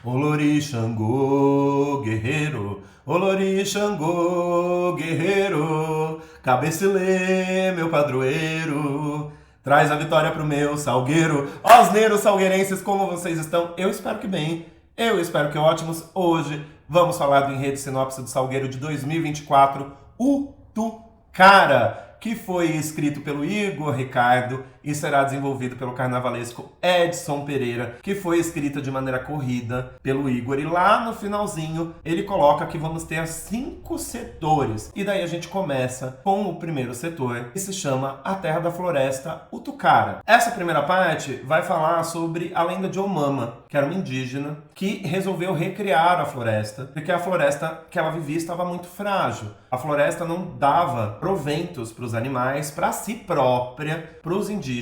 Olori Xangô, guerreiro, Olori Xangô, guerreiro, cabecilê, meu padroeiro, traz a vitória pro meu salgueiro. Osneiros salgueirenses, como vocês estão? Eu espero que bem, eu espero que ótimos. Hoje vamos falar do enredo sinopse do Salgueiro de 2024, o Tucara, que foi escrito pelo Igor Ricardo e será desenvolvido pelo carnavalesco Edson Pereira, que foi escrita de maneira corrida pelo Igor. E lá no finalzinho ele coloca que vamos ter 5 setores. E daí a gente começa com o primeiro setor, que se chama A Terra da Floresta, o Tucara. Essa primeira parte vai falar sobre a lenda de Omama, que era uma indígena que resolveu recriar a floresta, porque a floresta que ela vivia estava muito frágil. A floresta não dava proventos para os animais, para si própria, para os indígenas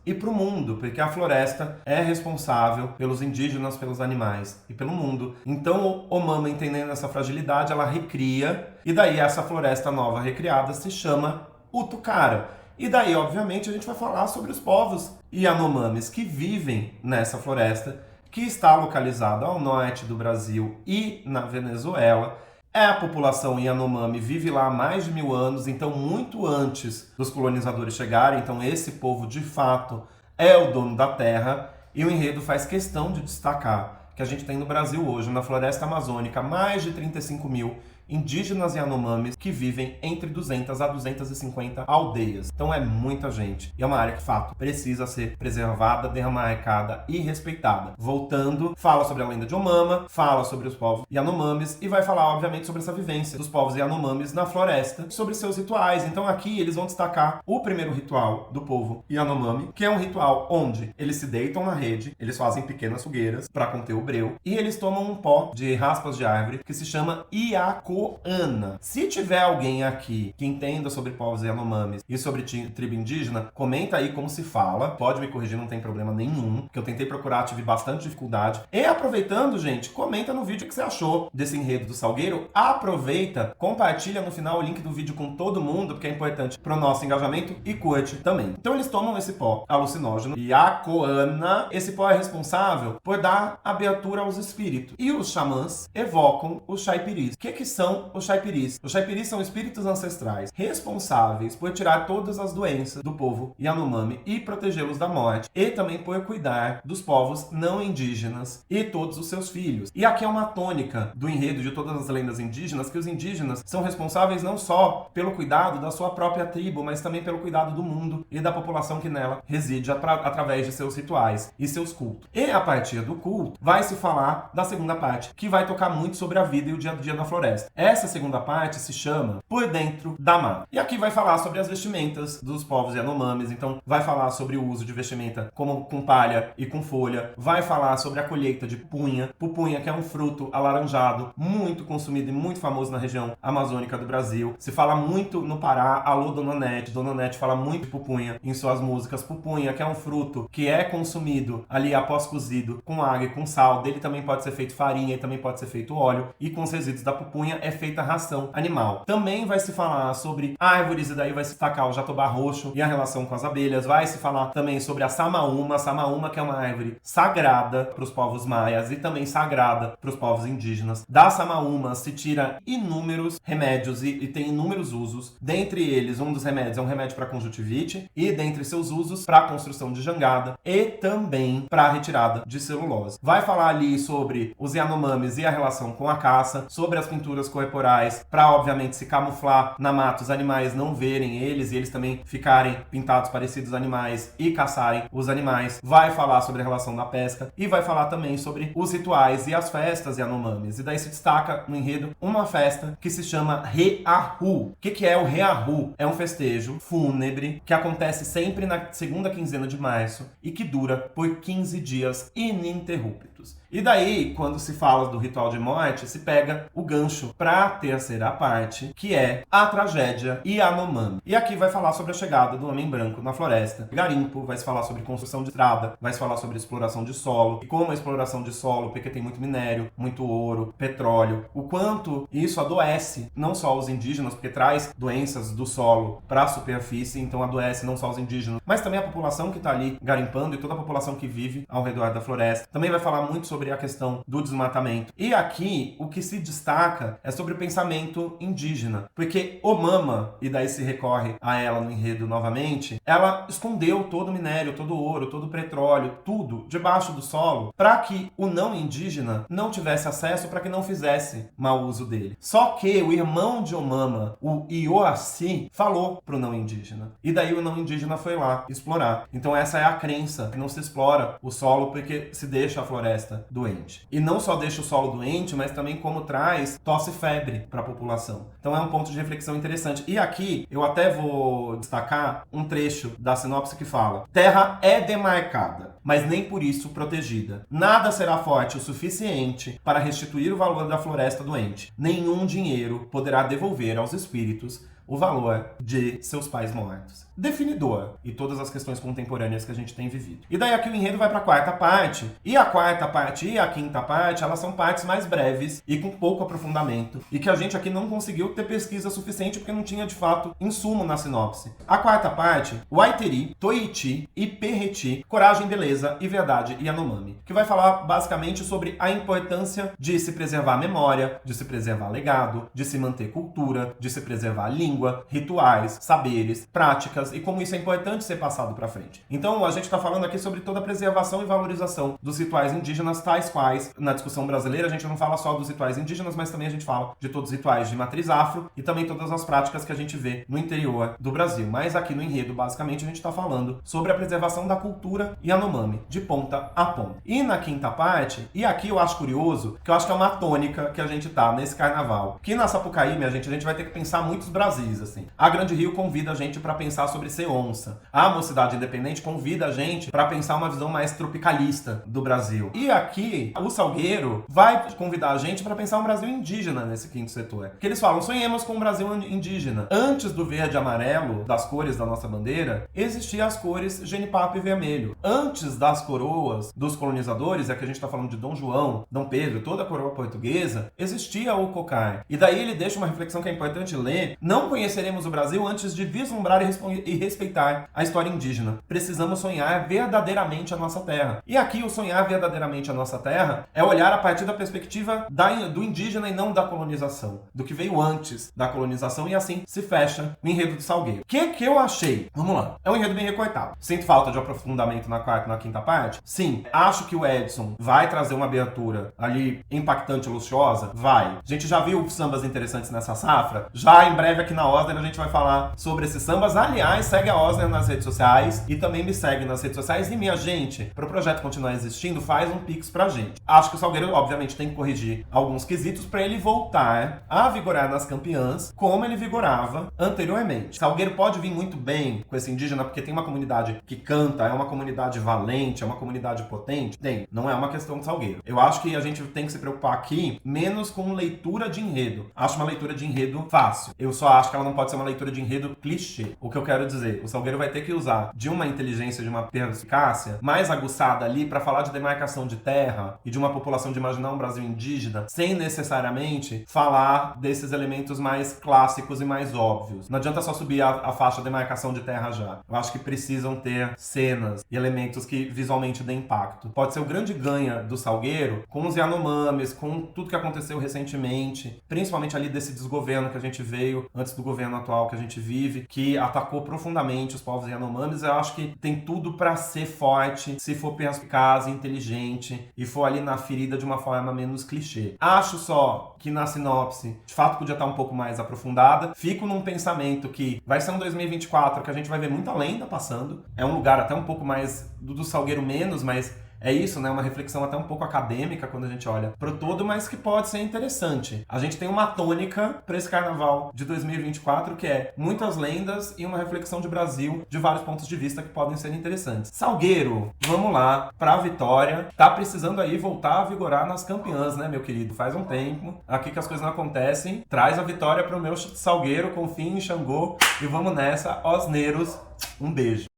e para o mundo, porque a floresta é responsável pelos indígenas, pelos animais e pelo mundo. Então, Omama, entendendo essa fragilidade, ela recria, e daí essa floresta nova recriada se chama o Tucara. E daí, obviamente, a gente vai falar sobre os povos Yanomamis que vivem nessa floresta, que está localizada ao norte do Brasil e na Venezuela. A população Yanomami vive lá há mais de 1000 anos, então muito antes dos colonizadores chegarem. Então esse povo, de fato, é o dono da terra. E o enredo faz questão de destacar que a gente tem no Brasil hoje, na floresta amazônica, mais de 35 mil indígenas Yanomamis que vivem entre 200 a 250 aldeias. Então é muita gente. E é uma área que, de fato, precisa ser preservada, demarcada e respeitada. Voltando, fala sobre a lenda de Omama, fala sobre os povos Yanomamis e vai falar, obviamente, sobre essa vivência dos povos Yanomamis na floresta, sobre seus rituais. Então aqui eles vão destacar o primeiro ritual do povo Yanomami, que é um ritual onde eles se deitam na rede, eles fazem pequenas fogueiras para conter o breu e eles tomam um pó de raspas de árvore que se chama Iaco Ana. Se tiver alguém aqui que entenda sobre povos Yanomamis e sobre tribo indígena, comenta aí como se fala. Pode me corrigir, não tem problema nenhum, que eu tentei procurar, tive bastante dificuldade. E aproveitando, gente, comenta no vídeo o que você achou desse enredo do Salgueiro. Aproveita, compartilha no final o link do vídeo com todo mundo, porque é importante pro nosso engajamento, e curte também. Então eles tomam esse pó alucinógeno, Iacoana. Esse pó é responsável por dar abertura aos espíritos. E os xamãs evocam os chaipiris. O que são os chaipiris? Os chaipiris são espíritos ancestrais responsáveis por tirar todas as doenças do povo Yanomami e protegê-los da morte, e também por cuidar dos povos não indígenas e todos os seus filhos. E aqui é uma tônica do enredo de todas as lendas indígenas, que os indígenas são responsáveis não só pelo cuidado da sua própria tribo, mas também pelo cuidado do mundo e da população que nela reside através de seus rituais e seus cultos. E a partir do culto vai se falar da segunda parte, que vai tocar muito sobre a vida e o dia a dia na floresta. Essa segunda parte se chama Por Dentro da Mata. E aqui vai falar sobre as vestimentas dos povos Yanomamis. Então vai falar sobre o uso de vestimenta como com palha e com folha. Vai falar sobre a colheita de pupunha. Pupunha, que é um fruto alaranjado, muito consumido e muito famoso na região amazônica do Brasil. Se fala muito no Pará. Alô, Dona Nete. Dona Nete fala muito de pupunha em suas músicas. Pupunha, que é um fruto que é consumido ali após cozido com água e com sal. Dele também pode ser feito farinha e também pode ser feito óleo. E com os resíduos da pupunha é feita ração animal. Também vai se falar sobre árvores, e daí vai se destacar o jatobá roxo e a relação com as abelhas. Vai se falar também sobre a samaúma, que é uma árvore sagrada para os povos maias e também sagrada para os povos indígenas. Da samaúma se tira inúmeros remédios e tem inúmeros usos. Dentre eles, um dos remédios é um remédio para conjuntivite, e dentre seus usos, para a construção de jangada e também para a retirada de celulose. Vai falar ali sobre os Yanomamis e a relação com a caça, sobre as pinturas corporais, para obviamente se camuflar na mata, os animais não verem eles e eles também ficarem pintados parecidos animais e caçarem os animais. Vai falar sobre a relação da pesca e vai falar também sobre os rituais e as festas Yanomamis. E daí se destaca no enredo uma festa que se chama Reahu. O que é o Reahu? É um festejo fúnebre que acontece sempre na segunda quinzena de março e que dura por 15 dias ininterruptos. E daí, quando se fala do ritual de morte, se pega o gancho para a terceira parte, que é a tragédia Yanomami. E aqui vai falar sobre a chegada do homem branco na floresta. Garimpo, vai se falar sobre construção de estrada, vai se falar sobre exploração de solo, e como a exploração de solo, porque tem muito minério, muito ouro, petróleo, o quanto isso adoece não só os indígenas, porque traz doenças do solo para a superfície, então adoece não só os indígenas, mas também a população que está ali garimpando e toda a população que vive ao redor da floresta. Também vai falar muito sobre a questão do desmatamento. E aqui, o que se destaca é sobre o pensamento indígena, porque Omama, e daí se recorre a ela no enredo novamente, ela escondeu todo o minério, todo o ouro, todo o petróleo, tudo debaixo do solo, para que o não indígena não tivesse acesso, para que não fizesse mau uso dele. Só que o irmão de Omama, o Ioassi, falou pro não indígena. E daí o não indígena foi lá explorar. Então essa é a crença, que não se explora o solo porque se deixa a floresta doente. E não só deixa o solo doente, mas também como traz tosse e febre para a população. Então é um ponto de reflexão interessante. E aqui eu até vou destacar um trecho da sinopse que fala: terra é demarcada, mas nem por isso protegida. Nada será forte o suficiente para restituir o valor da floresta doente. Nenhum dinheiro poderá devolver aos espíritos o valor de seus pais mortos. Definidor, e todas as questões contemporâneas que a gente tem vivido. E daí aqui o enredo vai para a quarta parte, e a quarta parte e a quinta parte, elas são partes mais breves e com pouco aprofundamento, e que a gente aqui não conseguiu ter pesquisa suficiente porque não tinha de fato insumo na sinopse. A quarta parte, Waiteri, Toiti e Perreti, Coragem, Beleza e Verdade Yanomami, que vai falar basicamente sobre a importância de se preservar a memória, de se preservar legado, de se manter cultura, de se preservar a língua, rituais, saberes, práticas, e como isso é importante ser passado para frente. Então, a gente está falando aqui sobre toda a preservação e valorização dos rituais indígenas, tais quais, na discussão brasileira, a gente não fala só dos rituais indígenas, mas também a gente fala de todos os rituais de matriz afro e também todas as práticas que a gente vê no interior do Brasil. Mas aqui no enredo, basicamente, a gente está falando sobre a preservação da cultura Yanomami, de ponta a ponta. E na quinta parte, e aqui eu acho curioso, que eu acho que é uma tônica que a gente tá nesse carnaval, que na Sapucaí, minha gente, a gente vai ter que pensar muitos Brasis, assim. A Grande Rio convida a gente para pensar sobre ser onça. A Mocidade Independente convida a gente para pensar uma visão mais tropicalista do Brasil. E aqui, o Salgueiro vai convidar a gente para pensar um Brasil indígena nesse quinto setor. Que eles falam: sonhemos com um Brasil indígena. Antes do verde e amarelo, das cores da nossa bandeira, existiam as cores genipapo e vermelho. Antes das coroas dos colonizadores, é que a gente está falando de Dom João, Dom Pedro, toda a coroa portuguesa, existia o cocar. E daí ele deixa uma reflexão que é importante ler: não conheceremos o Brasil antes de vislumbrar e respeitar a história indígena. Precisamos sonhar verdadeiramente a nossa terra. E aqui o sonhar verdadeiramente a nossa terra é olhar a partir da perspectiva do indígena e não da colonização, do que veio antes da colonização, e assim se fecha o enredo do Salgueiro. O que eu achei? Vamos lá. É um enredo bem recortado. Sinto falta de aprofundamento na quarta e na quinta parte? Sim. Acho que o Edson vai trazer uma abertura ali impactante e luxuosa? Vai. A gente já viu sambas interessantes nessa safra? Já em breve aqui na Osner a gente vai falar sobre esses sambas. Aliás, segue a Osner nas redes sociais e também me segue nas redes sociais. E minha gente, para o projeto continuar existindo, faz um pix pra gente. Acho que o Salgueiro, obviamente, tem que corrigir alguns quesitos para ele voltar a vigorar nas campeãs como ele vigorava anteriormente. Salgueiro pode vir muito bem com esse indígena porque tem uma comunidade que canta, é uma comunidade valente, é uma comunidade potente. Tem, não é uma questão de Salgueiro. Eu acho que a gente tem que se preocupar aqui menos com leitura de enredo. Acho uma leitura de enredo fácil. Eu só acho que ela não pode ser uma leitura de enredo clichê. O que eu quero dizer, o Salgueiro vai ter que usar de uma inteligência, de uma perspicácia mais aguçada ali para falar de demarcação de terra e de uma população, de imaginar um Brasil indígena, sem necessariamente falar desses elementos mais clássicos e mais óbvios. Não adianta só subir a faixa de demarcação de terra já. Eu acho que precisam ter cenas e elementos que visualmente dêem impacto. Pode ser o grande ganha do Salgueiro com os Yanomamis, com tudo que aconteceu recentemente, principalmente ali desse desgoverno que a gente veio antes do governo atual que a gente vive, que atacou profundamente os povos Yanomamis. Eu acho que tem tudo para ser forte se for perspicaz, inteligente e for ali na ferida de uma forma menos clichê. Acho só que na sinopse, de fato, podia estar um pouco mais aprofundada. Fico num pensamento que vai ser um 2024 que a gente vai ver muita lenda passando. É um lugar até um pouco mais do Salgueiro menos, mas é isso, né? Uma reflexão até um pouco acadêmica quando a gente olha pro todo, mas que pode ser interessante. A gente tem uma tônica para esse carnaval de 2024 que é muitas lendas e uma reflexão de Brasil de vários pontos de vista que podem ser interessantes. Salgueiro, vamos lá, pra vitória. Tá precisando aí voltar a vigorar nas campeãs, né, meu querido? Faz um tempo aqui que as coisas não acontecem. Traz a vitória pro meu Salgueiro, confia em Xangô e vamos nessa, osneiros. Um beijo.